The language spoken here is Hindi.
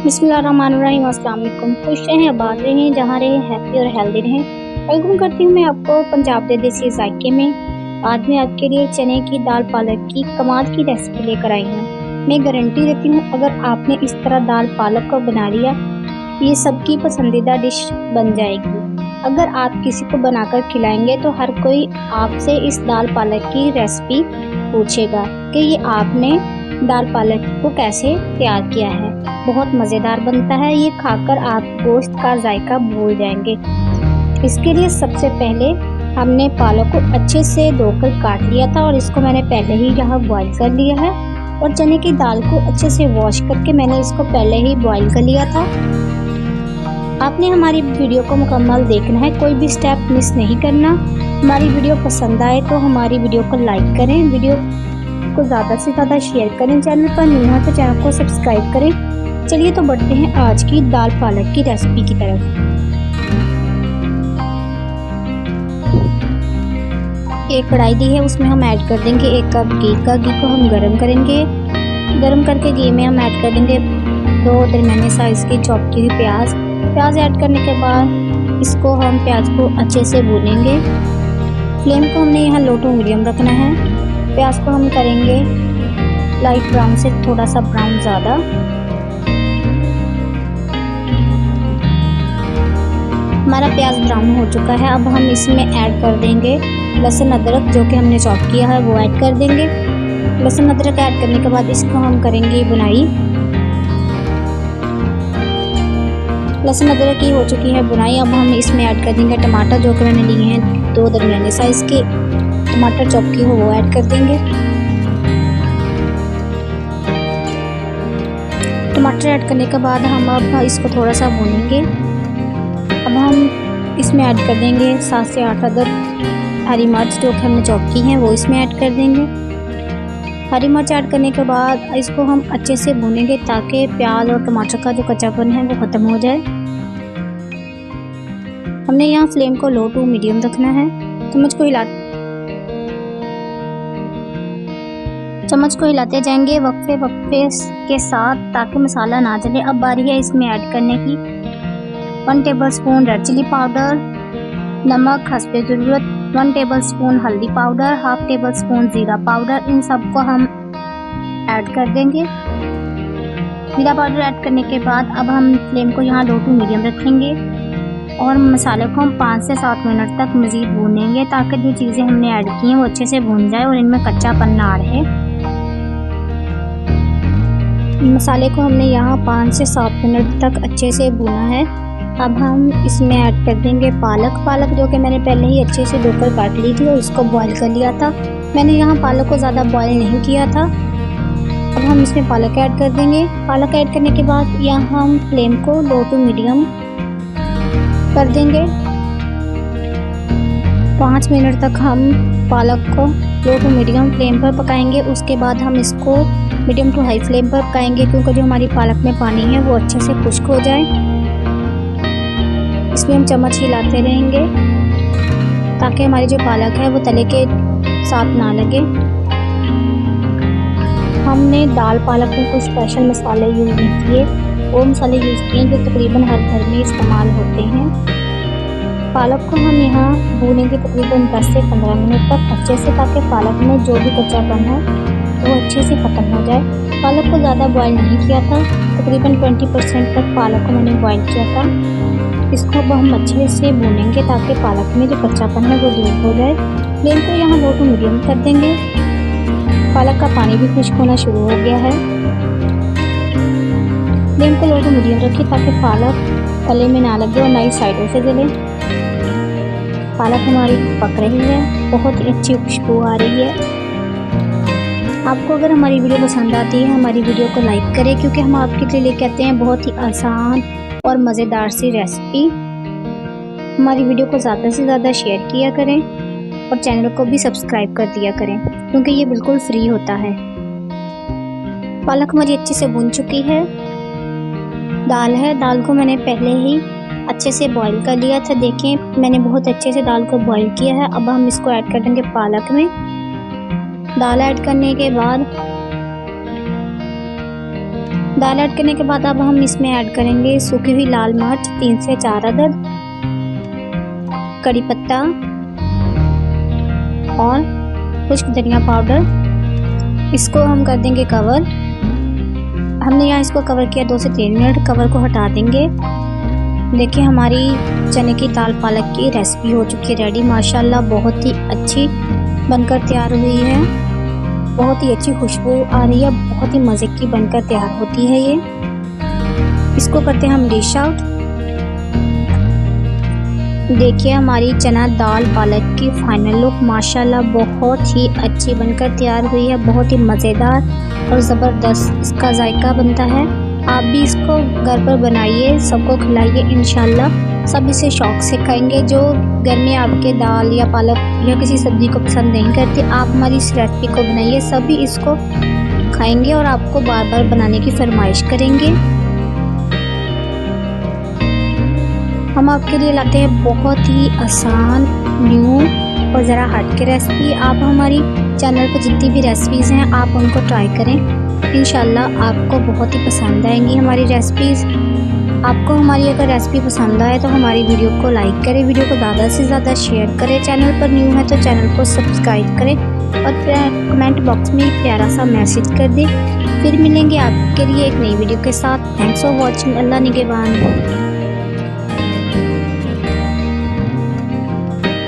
बिस्मिल्लाहिर्रहमानिर्रहीम। अस्सलाम वालेकुम। खुश रहें, आबाद रहें, जहाँ रहें हैप्पी और हेल्दी रहें। वेलकम करती हूँ मैं आपको पंजाब के देसी जायके में। आज मैं आपके लिए चने की दाल पालक की कमाल की रेसिपी लेकर आई हूँ। मैं गारंटी देती हूँ अगर आपने इस तरह दाल पालक को बना लिया, ये सबकी पसंदीदा डिश बन जाएगी। अगर आप किसी को बनाकर खिलाएंगे तो हर कोई आपसे इस दाल पालक की रेसिपी पूछेगा कि ये आपने दाल पालक को कैसे तैयार किया है। बहुत मज़ेदार बनता है, ये खाकर आप गोश्त का जायका भूल जाएंगे। इसके लिए सबसे पहले हमने पालक को अच्छे से धोकर काट लिया था और इसको मैंने पहले ही यहाँ बॉईल कर लिया है। और चने की दाल को अच्छे से वॉश करके मैंने इसको पहले ही बॉईल कर लिया था। आपने हमारी वीडियो को मुकम्मल देखना है, कोई भी स्टेप मिस नहीं करना। हमारी वीडियो पसंद आए तो हमारी वीडियो को लाइक करें, वीडियो को ज़्यादा से ज़्यादा शेयर करें। चैनल पर न्यू है तो चैनल को सब्सक्राइब करें। चलिए तो बढ़ते हैं आज की दाल पालक की रेसिपी की तरफ। एक कढ़ाई दी है, उसमें हम ऐड कर देंगे 1 कप घी का। घी को हम गरम करेंगे। गरम करके घी में हम ऐड कर देंगे 2 दरमियाने साइज़ की चॉप की हुई प्याज ऐड करने के बाद इसको हम प्याज को अच्छे से भूनेंगे। फ्लेम को हमने यहाँ लो टू मीडियम रखना है। प्याज को हम करेंगे लाइट ब्राउन से थोड़ा सा ब्राउन ज़्यादा। हमारा प्याज ब्राउन हो चुका है। अब हम इसमें ऐड कर देंगे लहसुन अदरक, जो कि हमने चॉप किया है वो ऐड कर देंगे। लहसुन अदरक ऐड करने के बाद इसको हम करेंगे बुनाई। लहसुन अदरक की हो चुकी है बुनाई। अब हम इसमें ऐड कर देंगे टमाटर, जो कि मैंने लिए हैं 2 दरमियाने साइज़ के टमाटर चॉप की हो वो ऐड कर देंगे। टमाटर ऐड करने के बाद हम अब इसको थोड़ा सा भूनेंगे। अब हम इसमें ऐड कर देंगे 7 से 8 अदर हरी मिर्च, जो कि हमने चॉप की हैं वो इसमें ऐड कर देंगे। हरी मिर्च ऐड करने के बाद इसको हम अच्छे से भूनेंगे ताकि प्याज और टमाटर का जो कच्चापन है वो ख़त्म हो जाए। हमने यहाँ फ्लेम को लो टू मीडियम रखना है। चम्मच को हिलाते जाएंगे वक्फे के साथ ताकि मसाला ना जले। अब बारी है इसमें ऐड करने की 1 टेबलस्पून रेड चिली पाउडर, नमक हस्बे ज़रूरत, 1 टेबलस्पून हल्दी पाउडर, हाफ टेबलस्पून ज़ीरा पाउडर। इन सबको हम ऐड कर देंगे। ज़ीरा पाउडर ऐड करने के बाद अब हम फ्लेम को यहाँ लो टू मीडियम रखेंगे और मसाले को हम 5 से 7 मिनट तक मज़ीद भूनेंगे ताकि जो चीज़ें हमने ऐड की हैं वो अच्छे से भून जाए और इनमें कच्चापन ना रहे। मसाले को हमने यहाँ 5 से 7 मिनट तक अच्छे से भूना है। अब हम इसमें ऐड कर देंगे पालक, जो कि मैंने पहले ही अच्छे से धोकर काट ली थी और इसको बॉईल कर लिया था। मैंने यहाँ पालक को ज़्यादा बॉईल नहीं किया था। अब हम इसमें पालक ऐड कर देंगे। पालक ऐड करने के बाद यहाँ हम फ्लेम को लो टू मीडियम कर देंगे। 5 मिनट तक हम पालक को लो टू मीडियम फ्लेम पर पकाएंगे। उसके बाद हम इसको मीडियम टू हाई फ्लेम पर पकाएंगे क्योंकि जो हमारी पालक में पानी है वो अच्छे से खुश्क हो जाए। इसमें हम चम्मच हिलाते रहेंगे ताकि हमारी जो पालक है वो तले के साथ ना लगे। हमने दाल पालक में कुछ स्पेशल मसाले यूज़ नहीं किए, वो मसाले यूज़ किए जो तकरीबन हर घर में इस्तेमाल होते हैं। पालक को हम यहाँ भूनेंगे तकरीबन 10 से 15 मिनट तक अच्छे से, ताकि पालक में जो भी कच्चापन है वो अच्छे से ख़त्म हो जाए। पालक को ज़्यादा बॉईल नहीं किया था, तकरीबन 20% तक पालक को मैंने बॉईल किया था। इसको अब हम अच्छे से भूनेंगे ताकि पालक में जो कच्चापन है वो दूर हो जाए। फ्लेम को यहाँ लो टू मीडियम कर देंगे। पालक का पानी भी खुश्क होना शुरू हो गया है। फ्लेम को लो टू मीडियम रखिए ताकि पालक तले में ना लगे और ना ही साइडों से जले। पालक हमारी पक रही है, बहुत ही अच्छी खुशबू आ रही है। आपको अगर हमारी वीडियो पसंद आती है हमारी वीडियो को लाइक करें, क्योंकि हम आपके लिए लेके आते हैं बहुत ही आसान और मज़ेदार सी रेसिपी। हमारी वीडियो को ज़्यादा से ज़्यादा शेयर किया करें और चैनल को भी सब्सक्राइब कर दिया करें क्योंकि ये बिल्कुल फ्री होता है। पालक हमारी अच्छे से भून चुकी है। दाल को मैंने पहले ही अच्छे से बॉईल कर लिया था। देखें मैंने बहुत अच्छे से दाल को बॉईल किया है। अब हम इसको ऐड कर देंगे पालक में। दाल ऐड करने के बाद दाल ऐड करने के बाद अब हम इसमें ऐड करेंगे सूखी हुई लाल मिर्च 3 से 4 अदद, कड़ी पत्ता और खुश्क धनिया पाउडर। इसको हम कर देंगे कवर। हमने यहाँ इसको कवर किया 2 से 3 मिनट। कवर को हटा देंगे। देखिए हमारी चने की दाल पालक की रेसिपी हो चुकी है रेडी। माशाल्लाह बहुत ही अच्छी बनकर तैयार हुई है। बहुत ही अच्छी खुशबू आ रही है। बहुत ही मज़े की बनकर तैयार होती है ये। इसको करते हैं हम डिश आउट। देखिए हमारी चना दाल पालक की फाइनल लुक माशाल्लाह बहुत ही अच्छी बनकर तैयार हुई है। बहुत ही मज़ेदार और ज़बरदस्त इसका जायका बनता है। आप भी इसको घर पर बनाइए, सबको खिलाइए। इंशाल्लाह सब इसे शौक़ से खाएंगे। जो घर में आपके दाल या पालक या किसी सब्ज़ी को पसंद नहीं करते, आप हमारी इस रेसिपी को बनाइए, सभी इसको खाएंगे और आपको बार बार बनाने की फरमाइश करेंगे। हम आपके लिए लाते हैं बहुत ही आसान, न्यू और ज़रा हट के रेसिपी। आप हमारी चैनल पर जितनी भी रेसिपीज़ हैं आप उनको ट्राई करें। इंशाल्लाह आपको बहुत ही पसंद आएंगी हमारी रेसिपीज़। आपको हमारी अगर रेसिपी पसंद आए तो हमारी वीडियो को लाइक करें, वीडियो को ज़्यादा से ज़्यादा शेयर करें। चैनल पर न्यू है तो चैनल को सब्सक्राइब करें और कमेंट बॉक्स में एक प्यारा सा मैसेज कर दें। फिर मिलेंगे आपके लिए एक नई वीडियो के साथ। Thanks for watching. अल्लाह निगहबान।